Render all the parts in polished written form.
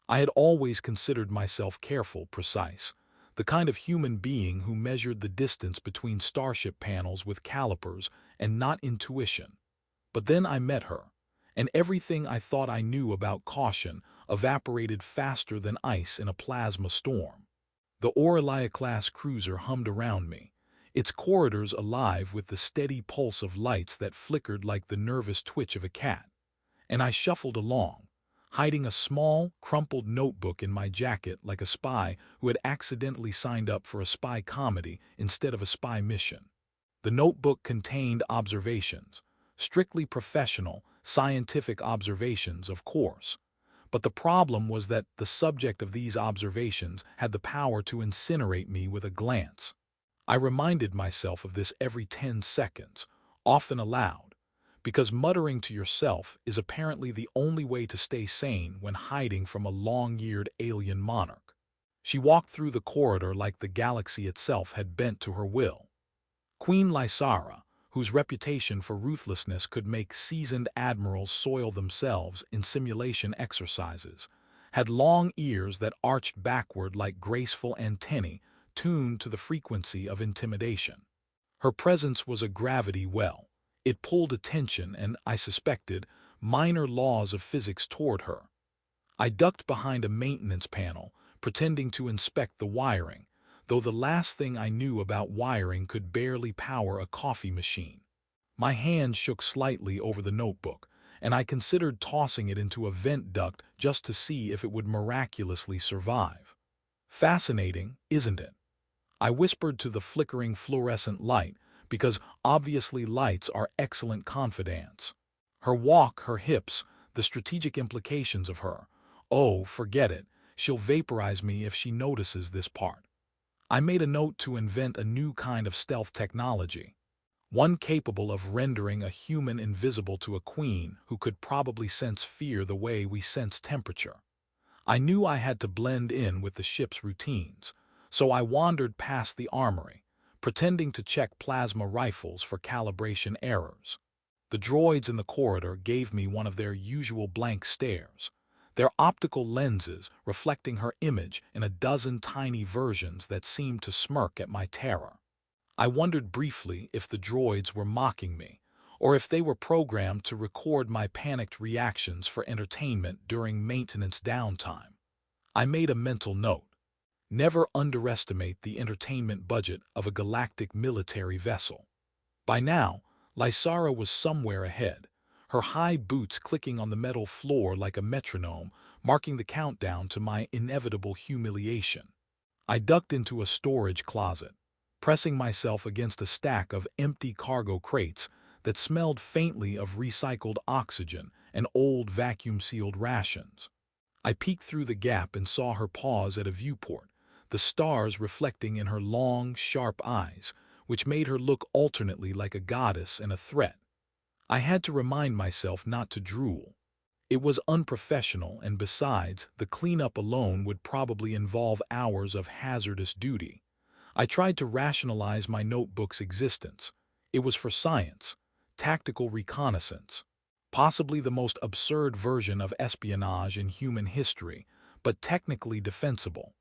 I had always considered myself careful, precise, the kind of human being who measured the distance between starship panels with calipers and not intuition. But then I met her, and everything I thought I knew about caution evaporated faster than ice in a plasma storm. The Aurelia-class cruiser hummed around me, its corridors alive with the steady pulse of lights that flickered like the nervous twitch of a cat, and I shuffled along, hiding a small, crumpled notebook in my jacket like a spy who had accidentally signed up for a spy comedy instead of a spy mission. The notebook contained observations, strictly professional, scientific observations, of course. But the problem was that the subject of these observations had the power to incinerate me with a glance. I reminded myself of this every 10 seconds, often aloud, because muttering to yourself is apparently the only way to stay sane when hiding from a long-eared alien monarch. She walked through the corridor like the galaxy itself had bent to her will. Queen Lysara, whose reputation for ruthlessness could make seasoned admirals soil themselves in simulation exercises, had long ears that arched backward like graceful antennae tuned to the frequency of intimidation. Her presence was a gravity well. It pulled attention and, I suspected, minor laws of physics toward her. I ducked behind a maintenance panel, pretending to inspect the wiring, though the last thing I knew about wiring could barely power a coffee machine. My hand shook slightly over the notebook, and I considered tossing it into a vent duct just to see if it would miraculously survive. Fascinating, isn't it? I whispered to the flickering fluorescent light, because obviously lights are excellent confidants. Her walk, her hips, the strategic implications of her. Oh, forget it. She'll vaporize me if she notices this part. I made a note to invent a new kind of stealth technology, one capable of rendering a human invisible to a queen who could probably sense fear the way we sense temperature. I knew I had to blend in with the ship's routines, so I wandered past the armory, pretending to check plasma rifles for calibration errors. The droids in the corridor gave me one of their usual blank stares, their optical lenses reflecting her image in a dozen tiny versions that seemed to smirk at my terror. I wondered briefly if the droids were mocking me, or if they were programmed to record my panicked reactions for entertainment during maintenance downtime. I made a mental note. Never underestimate the entertainment budget of a galactic military vessel. By now, Lysara was somewhere ahead, her high boots clicking on the metal floor like a metronome, marking the countdown to my inevitable humiliation. I ducked into a storage closet, pressing myself against a stack of empty cargo crates that smelled faintly of recycled oxygen and old vacuum-sealed rations. I peeked through the gap and saw her pause at a viewport, the stars reflecting in her long, sharp eyes, which made her look alternately like a goddess and a threat. I had to remind myself not to drool. It was unprofessional, and besides, the cleanup alone would probably involve hours of hazardous duty. I tried to rationalize my notebook's existence. It was for science, tactical reconnaissance, possibly the most absurd version of espionage in human history, but technically defensible.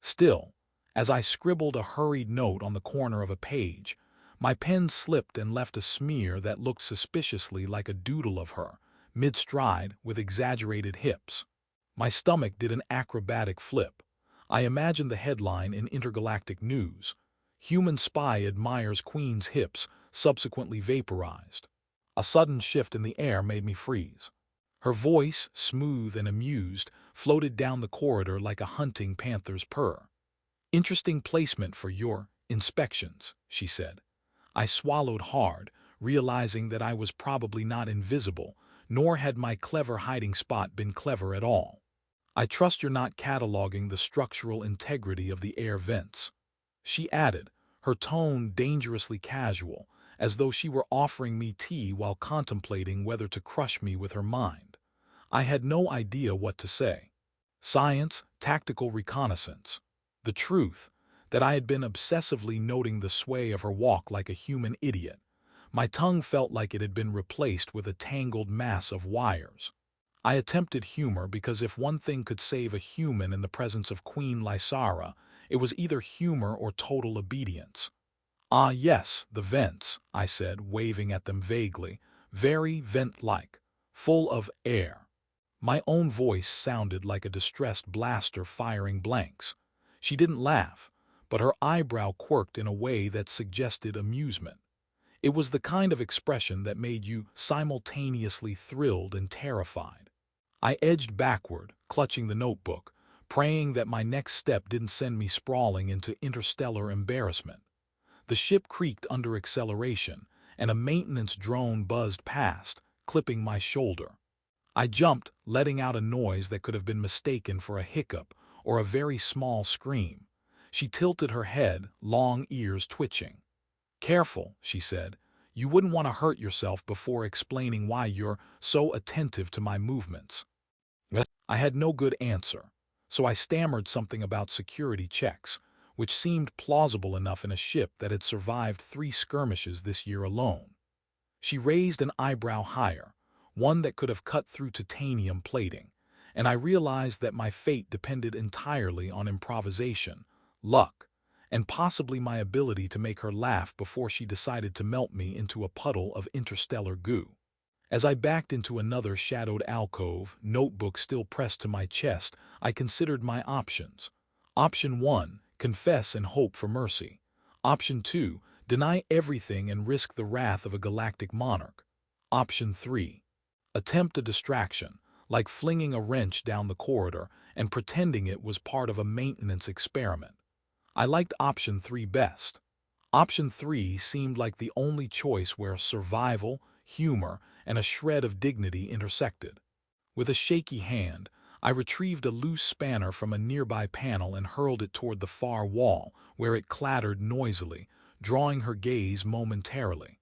Still, as I scribbled a hurried note on the corner of a page, my pen slipped and left a smear that looked suspiciously like a doodle of her, mid-stride with exaggerated hips. My stomach did an acrobatic flip. I imagined the headline in intergalactic news: "Human spy admires Queen's hips, subsequently vaporized." A sudden shift in the air made me freeze. Her voice, smooth and amused, floated down the corridor like a hunting panther's purr. "Interesting placement for your inspections," she said. I swallowed hard, realizing that I was probably not invisible, nor had my clever hiding spot been clever at all. "I trust you're not cataloging the structural integrity of the air vents," she added, her tone dangerously casual, as though she were offering me tea while contemplating whether to crush me with her mind. I had no idea what to say. Science, tactical reconnaissance. The truth, that I had been obsessively noting the sway of her walk like a human idiot. My tongue felt like it had been replaced with a tangled mass of wires. I attempted humor because if one thing could save a human in the presence of Queen Lysara, it was either humor or total obedience. "Ah yes, the vents," I said, waving at them vaguely, "very vent-like, full of air." My own voice sounded like a distressed blaster firing blanks. She didn't laugh, but her eyebrow quirked in a way that suggested amusement. It was the kind of expression that made you simultaneously thrilled and terrified. I edged backward, clutching the notebook, praying that my next step didn't send me sprawling into interstellar embarrassment. The ship creaked under acceleration, and a maintenance drone buzzed past, clipping my shoulder. I jumped, letting out a noise that could have been mistaken for a hiccup or a very small scream. She tilted her head, long ears twitching. "Careful," she said. "You wouldn't want to hurt yourself before explaining why you're so attentive to my movements." I had no good answer, so I stammered something about security checks, which seemed plausible enough in a ship that had survived 3 skirmishes this year alone. She raised an eyebrow higher, one that could have cut through titanium plating, and I realized that my fate depended entirely on improvisation, luck, and possibly my ability to make her laugh before she decided to melt me into a puddle of interstellar goo. As I backed into another shadowed alcove, notebook still pressed to my chest, I considered my options. Option 1, confess and hope for mercy. Option 2, deny everything and risk the wrath of a galactic monarch. Option 3, attempt a distraction, like flinging a wrench down the corridor and pretending it was part of a maintenance experiment. I liked option 3 best. Option 3 seemed like the only choice where survival, humor, and a shred of dignity intersected. With a shaky hand, I retrieved a loose spanner from a nearby panel and hurled it toward the far wall, where it clattered noisily, drawing her gaze momentarily.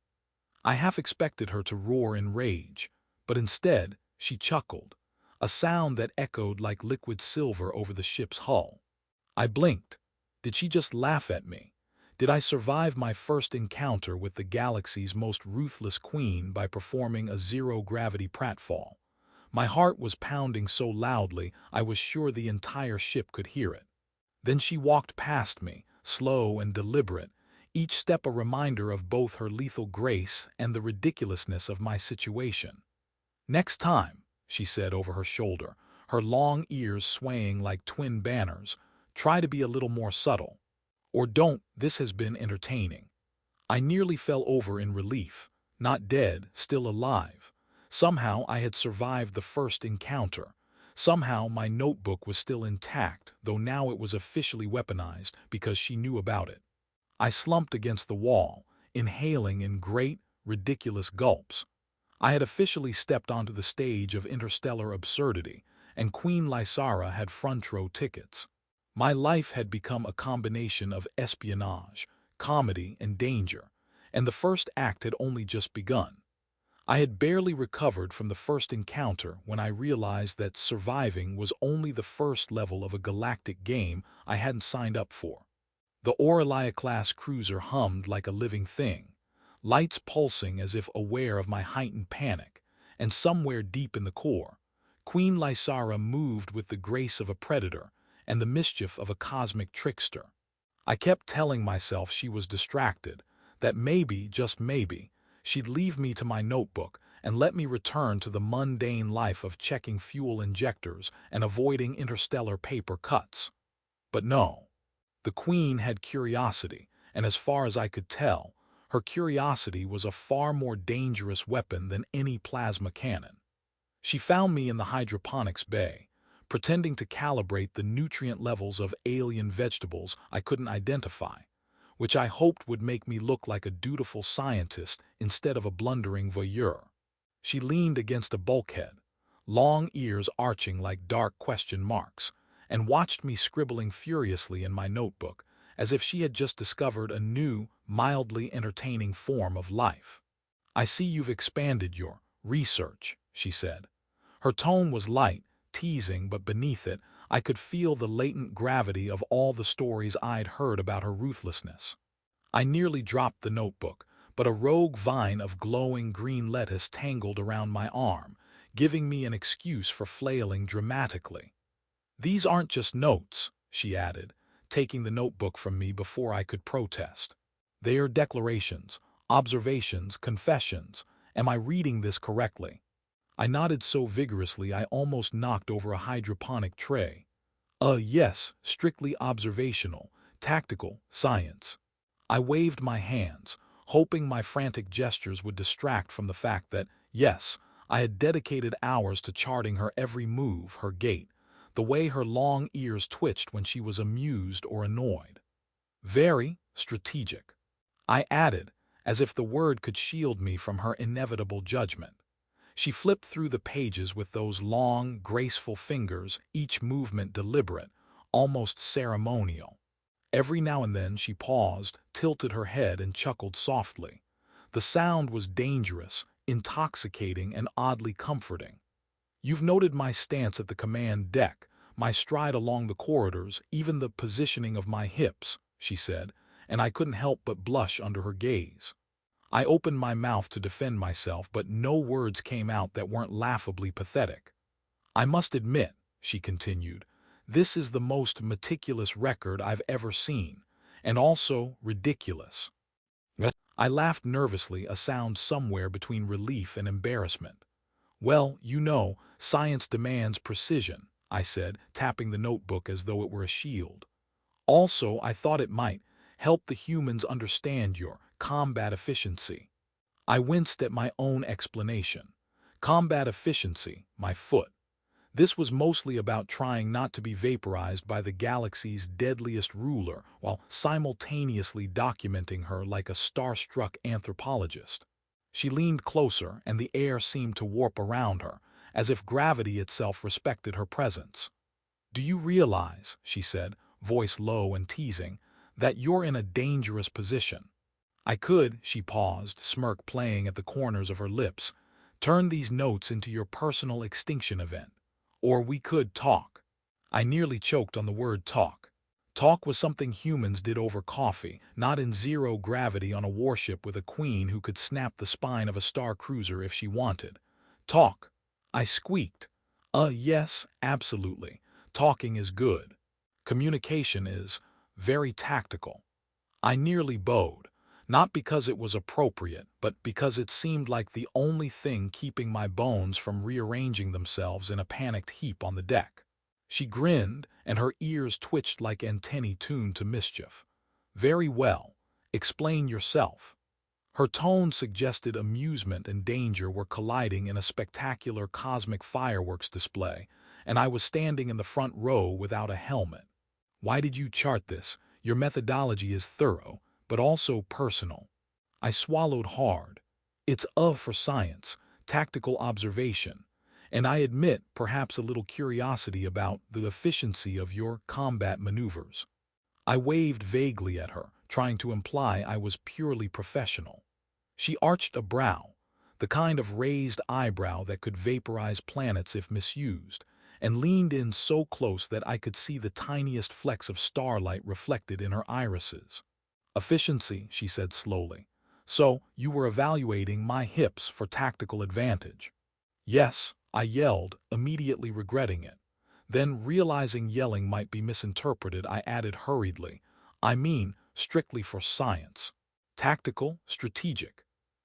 I half expected her to roar in rage, but instead, she chuckled, a sound that echoed like liquid silver over the ship's hull. I blinked. Did she just laugh at me? Did I survive my first encounter with the galaxy's most ruthless queen by performing a zero-gravity pratfall? My heart was pounding so loudly I was sure the entire ship could hear it. Then she walked past me, slow and deliberate, each step a reminder of both her lethal grace and the ridiculousness of my situation. "Next time," she said over her shoulder, her long ears swaying like twin banners, "try to be a little more subtle. Or don't, this has been entertaining." I nearly fell over in relief. Not dead, still alive. Somehow I had survived the first encounter. Somehow my notebook was still intact, though now it was officially weaponized because she knew about it. I slumped against the wall, inhaling in great, ridiculous gulps. I had officially stepped onto the stage of interstellar absurdity, and Queen Lysara had front-row tickets. My life had become a combination of espionage, comedy, and danger, and the first act had only just begun. I had barely recovered from the first encounter when I realized that surviving was only the first level of a galactic game I hadn't signed up for. The Aurelia-class cruiser hummed like a living thing, lights pulsing as if aware of my heightened panic, and somewhere deep in the core, Queen Lysara moved with the grace of a predator and the mischief of a cosmic trickster. I kept telling myself she was distracted, that maybe, just maybe, she'd leave me to my notebook and let me return to the mundane life of checking fuel injectors and avoiding interstellar paper cuts. But no. The Queen had curiosity, and as far as I could tell, her curiosity was a far more dangerous weapon than any plasma cannon. She found me in the hydroponics bay, pretending to calibrate the nutrient levels of alien vegetables I couldn't identify, which I hoped would make me look like a dutiful scientist instead of a blundering voyeur. She leaned against a bulkhead, long ears arching like dark question marks, and watched me scribbling furiously in my notebook, as if she had just discovered a new, mildly entertaining form of life. "I see you've expanded your research," she said. Her tone was light, teasing, but beneath it, I could feel the latent gravity of all the stories I'd heard about her ruthlessness. I nearly dropped the notebook, but a rogue vine of glowing green lettuce tangled around my arm, giving me an excuse for flailing dramatically. "These aren't just notes," she added, taking the notebook from me before I could protest. "They are declarations, observations, confessions. Am I reading this correctly?" I nodded so vigorously I almost knocked over a hydroponic tray. Yes, strictly observational, tactical, science." I waved my hands, hoping my frantic gestures would distract from the fact that, yes, I had dedicated hours to charting her every move, her gait, the way her long ears twitched when she was amused or annoyed. "Very strategic," I added, as if the word could shield me from her inevitable judgment. She flipped through the pages with those long, graceful fingers, each movement deliberate, almost ceremonial. Every now and then she paused, tilted her head, and chuckled softly. The sound was dangerous, intoxicating, and oddly comforting. "You've noted my stance at the command deck, my stride along the corridors, even the positioning of my hips," she said, and I couldn't help but blush under her gaze. I opened my mouth to defend myself, but no words came out that weren't laughably pathetic. "I must admit," she continued, "this is the most meticulous record I've ever seen, and also ridiculous." I laughed nervously, a sound somewhere between relief and embarrassment. "Well, you know, science demands precision," I said, tapping the notebook as though it were a shield. "Also, I thought it might help the humans understand your combat efficiency." I winced at my own explanation. Combat efficiency, my foot. This was mostly about trying not to be vaporized by the galaxy's deadliest ruler while simultaneously documenting her like a starstruck anthropologist. She leaned closer, and the air seemed to warp around her, as if gravity itself respected her presence. "Do you realize," she said, voice low and teasing, "that you're in a dangerous position? I could," she paused, smirk playing at the corners of her lips, "turn these notes into your personal extinction event. Or we could talk." I nearly choked on the word talk. Talk was something humans did over coffee, not in zero gravity on a warship with a queen who could snap the spine of a star cruiser if she wanted. "Talk," I squeaked. Yes, absolutely. Talking is good. Communication is very tactical." I nearly bowed, not because it was appropriate, but because it seemed like the only thing keeping my bones from rearranging themselves in a panicked heap on the deck. She grinned, and her ears twitched like antennae tuned to mischief. "Very well. Explain yourself." Her tone suggested amusement and danger were colliding in a spectacular cosmic fireworks display, and I was standing in the front row without a helmet. "Why did you chart this? Your methodology is thorough, but also personal." I swallowed hard. "It's for science, tactical observation, and I admit perhaps a little curiosity about the efficiency of your combat maneuvers." I waved vaguely at her, trying to imply I was purely professional. She arched a brow, the kind of raised eyebrow that could vaporize planets if misused, and leaned in so close that I could see the tiniest flecks of starlight reflected in her irises. "Efficiency," she said slowly. "So, you were evaluating my hips for tactical advantage." "Yes," I yelled, immediately regretting it. Then, realizing yelling might be misinterpreted, I added hurriedly, "I mean, strictly for science. Tactical, strategic."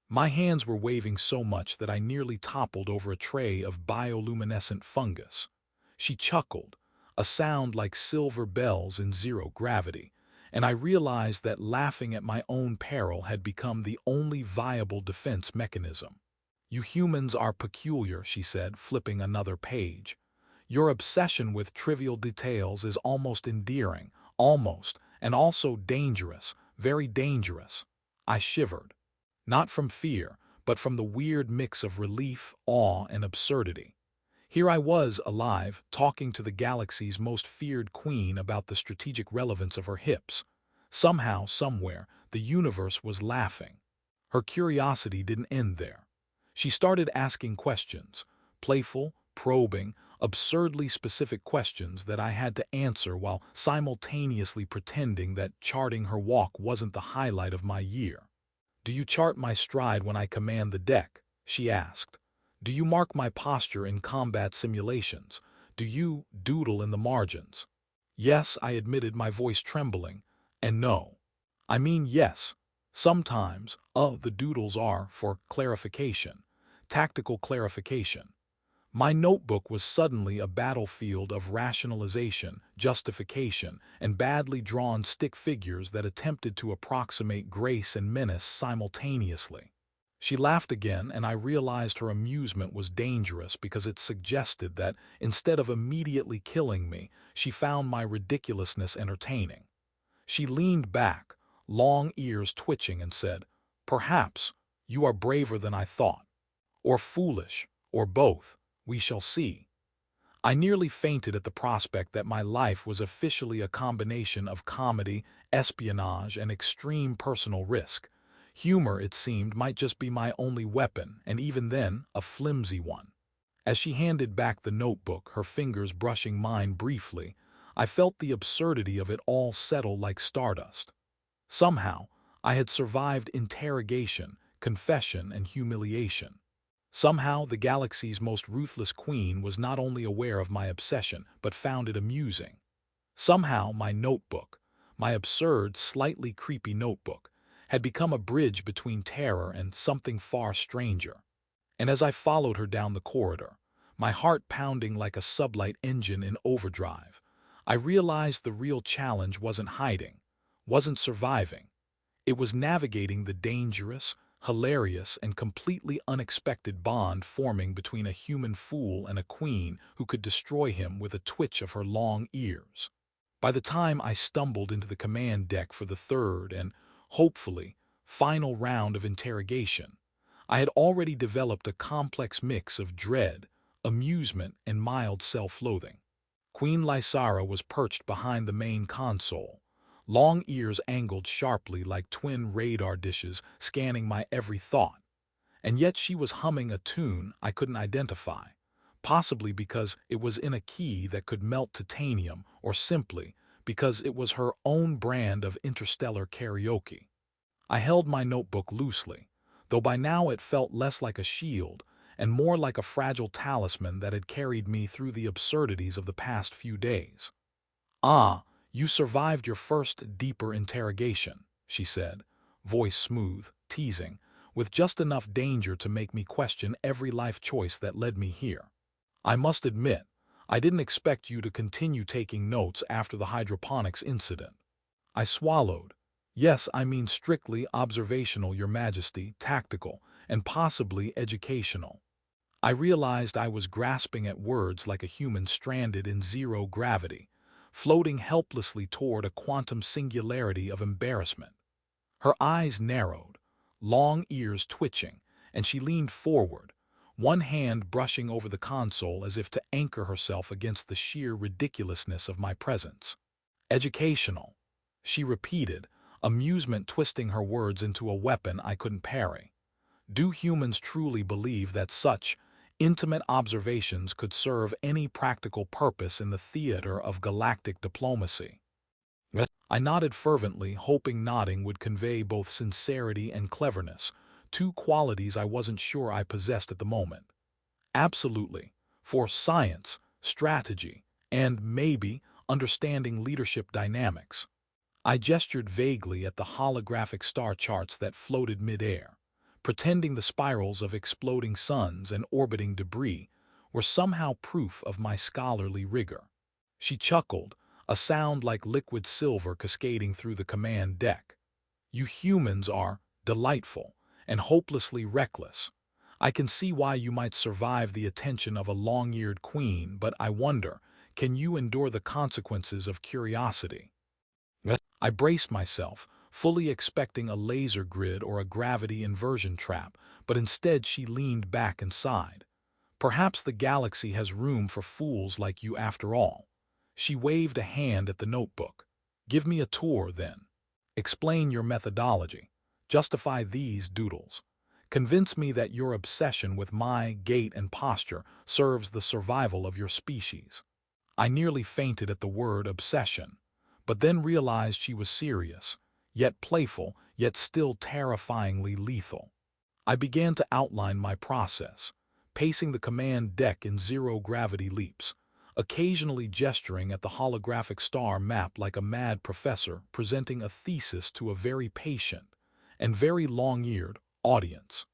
My hands were waving so much that I nearly toppled over a tray of bioluminescent fungus. She chuckled, a sound like silver bells in zero gravity, and I realized that laughing at my own peril had become the only viable defense mechanism. "You humans are peculiar," she said, flipping another page. "Your obsession with trivial details is almost endearing, almost, and also dangerous, very dangerous." I shivered. Not from fear, but from the weird mix of relief, awe, and absurdity. Here I was, alive, talking to the galaxy's most feared queen about the strategic relevance of her hips. Somehow, somewhere, the universe was laughing. Her curiosity didn't end there. She started asking questions, playful, probing, absurdly specific questions that I had to answer while simultaneously pretending that charting her walk wasn't the highlight of my year. "Do you chart my stride when I command the deck?" she asked. Do you mark my posture in combat simulations? Do you doodle in the margins? Yes, I admitted, my voice trembling. And no. I mean yes. Sometimes, the doodles are for clarification, tactical clarification. My notebook was suddenly a battlefield of rationalization, justification, and badly drawn stick figures that attempted to approximate grace and menace simultaneously. She laughed again, and I realized her amusement was dangerous because it suggested that, instead of immediately killing me, she found my ridiculousness entertaining. She leaned back, long ears twitching, and said, "Perhaps you are braver than I thought. Or foolish, or both. We shall see." I nearly fainted at the prospect that my life was officially a combination of comedy, espionage, and extreme personal risk. Humor, it seemed, might just be my only weapon, and even then, a flimsy one. As she handed back the notebook, her fingers brushing mine briefly, I felt the absurdity of it all settle like stardust. Somehow, I had survived interrogation, confession, and humiliation. Somehow, the galaxy's most ruthless queen was not only aware of my obsession, but found it amusing. Somehow, my notebook, my absurd, slightly creepy notebook, had become a bridge between terror and something far stranger. And as I followed her down the corridor, my heart pounding like a sublight engine in overdrive, I realized the real challenge wasn't hiding, wasn't surviving. It was navigating the dangerous, hilarious, and completely unexpected bond forming between a human fool and a queen who could destroy him with a twitch of her long ears. By the time I stumbled into the command deck for the third and, hopefully, final round of interrogation, I had already developed a complex mix of dread, amusement, and mild self-loathing. Queen Lysara was perched behind the main console, long ears angled sharply like twin radar dishes scanning my every thought. And yet she was humming a tune I couldn't identify, possibly because it was in a key that could melt titanium, or simply because it was her own brand of interstellar karaoke. I held my notebook loosely, though by now it felt less like a shield and more like a fragile talisman that had carried me through the absurdities of the past few days. "Ah, you survived your first deeper interrogation," she said, voice smooth, teasing, with just enough danger to make me question every life choice that led me here. "I must admit, I didn't expect you to continue taking notes after the hydroponics incident." I swallowed. "Yes, I mean strictly observational, Your Majesty, tactical, and possibly educational." I realized I was grasping at words like a human stranded in zero gravity, floating helplessly toward a quantum singularity of embarrassment. Her eyes narrowed, long ears twitching, and she leaned forward, one hand brushing over the console as if to anchor herself against the sheer ridiculousness of my presence. "Educational," she repeated, amusement twisting her words into a weapon I couldn't parry. Do humans truly believe that such intimate observations could serve any practical purpose in the theater of galactic diplomacy? I nodded fervently, hoping nodding would convey both sincerity and cleverness, two qualities I wasn't sure I possessed at the moment. "Absolutely. For science, strategy, and, maybe, understanding leadership dynamics." I gestured vaguely at the holographic star charts that floated mid-air, pretending the spirals of exploding suns and orbiting debris were somehow proof of my scholarly rigor. She chuckled, a sound like liquid silver cascading through the command deck. "You humans are delightful and hopelessly reckless. I can see why you might survive the attention of a long-eared queen, but I wonder, can you endure the consequences of curiosity?" I braced myself, fully expecting a laser grid or a gravity inversion trap, but instead she leaned back and sighed. "Perhaps the galaxy has room for fools like you after all." She waved a hand at the notebook. "Give me a tour, then. Explain your methodology. Justify these doodles. Convince me that your obsession with my gait and posture serves the survival of your species." I nearly fainted at the word obsession, but then realized she was serious, yet playful, yet still terrifyingly lethal. I began to outline my process, pacing the command deck in zero-gravity leaps, occasionally gesturing at the holographic star map like a mad professor presenting a thesis to a very patient and very long-eared audience.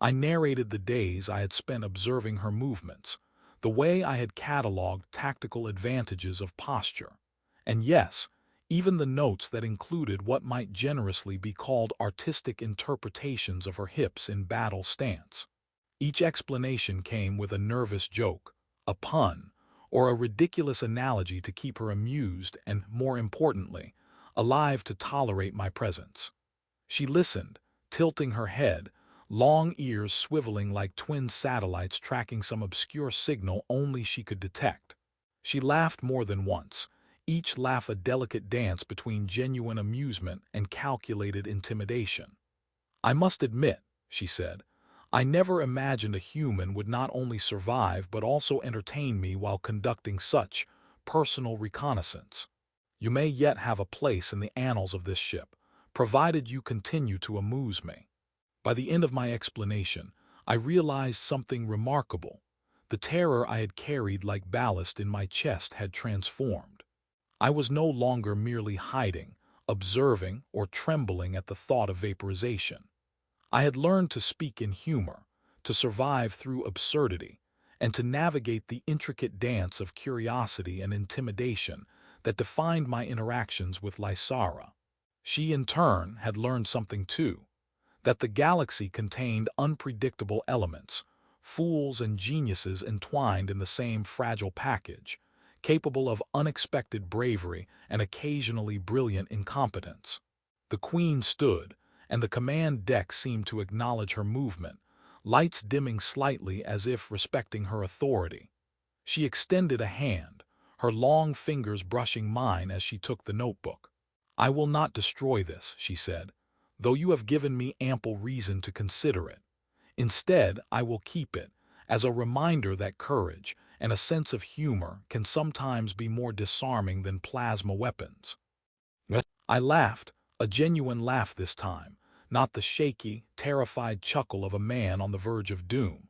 I narrated the days I had spent observing her movements, the way I had cataloged tactical advantages of posture, and yes, even the notes that included what might generously be called artistic interpretations of her hips in battle stance. Each explanation came with a nervous joke, a pun, or a ridiculous analogy to keep her amused and, more importantly, alive to tolerate my presence. She listened, tilting her head, long ears swiveling like twin satellites tracking some obscure signal only she could detect. She laughed more than once, each laugh a delicate dance between genuine amusement and calculated intimidation. "I must admit," she said, "I never imagined a human would not only survive but also entertain me while conducting such personal reconnaissance. You may yet have a place in the annals of this ship, provided you continue to amuse me." By the end of my explanation, I realized something remarkable. The terror I had carried like ballast in my chest had transformed. I was no longer merely hiding, observing, or trembling at the thought of vaporization. I had learned to speak in humor, to survive through absurdity, and to navigate the intricate dance of curiosity and intimidation that defined my interactions with Lysara. She, in turn, had learned something too, that the galaxy contained unpredictable elements, fools and geniuses entwined in the same fragile package, capable of unexpected bravery and occasionally brilliant incompetence. The Queen stood, and the command deck seemed to acknowledge her movement, lights dimming slightly as if respecting her authority. She extended a hand, her long fingers brushing mine as she took the notebook. "I will not destroy this," she said, "though you have given me ample reason to consider it. Instead, I will keep it, as a reminder that courage and a sense of humor can sometimes be more disarming than plasma weapons." I laughed, a genuine laugh this time, not the shaky, terrified chuckle of a man on the verge of doom.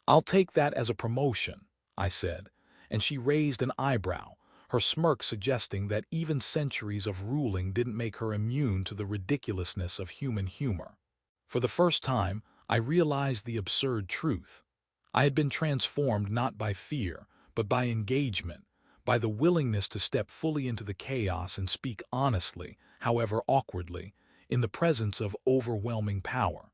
"I'll take that as a promotion," I said, and she raised an eyebrow, her smirk suggesting that even centuries of ruling didn't make her immune to the ridiculousness of human humor. For the first time, I realized the absurd truth. I had been transformed not by fear, but by engagement, by the willingness to step fully into the chaos and speak honestly, however awkwardly, in the presence of overwhelming power.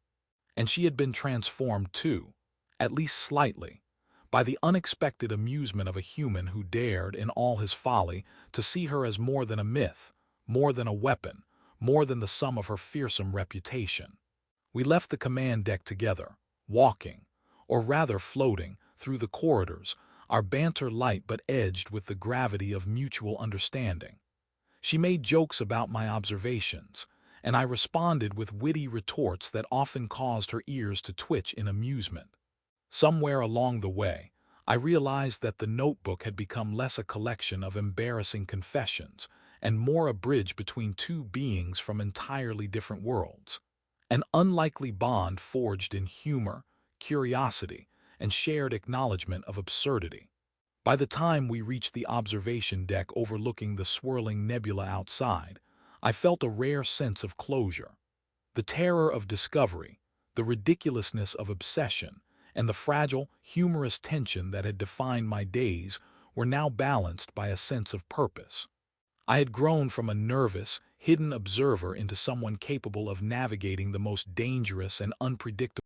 And she had been transformed too, at least slightly, by the unexpected amusement of a human who dared, in all his folly, to see her as more than a myth, more than a weapon, more than the sum of her fearsome reputation. We left the command deck together, walking, or rather floating, through the corridors, our banter light but edged with the gravity of mutual understanding. She made jokes about my observations, and I responded with witty retorts that often caused her ears to twitch in amusement. Somewhere along the way, I realized that the notebook had become less a collection of embarrassing confessions and more a bridge between two beings from entirely different worlds. An unlikely bond forged in humor, curiosity, and shared acknowledgement of absurdity. By the time we reached the observation deck overlooking the swirling nebula outside, I felt a rare sense of closure. The terror of discovery, the ridiculousness of obsession, and the fragile, humorous tension that had defined my days were now balanced by a sense of purpose. I had grown from a nervous, hidden observer into someone capable of navigating the most dangerous and unpredictable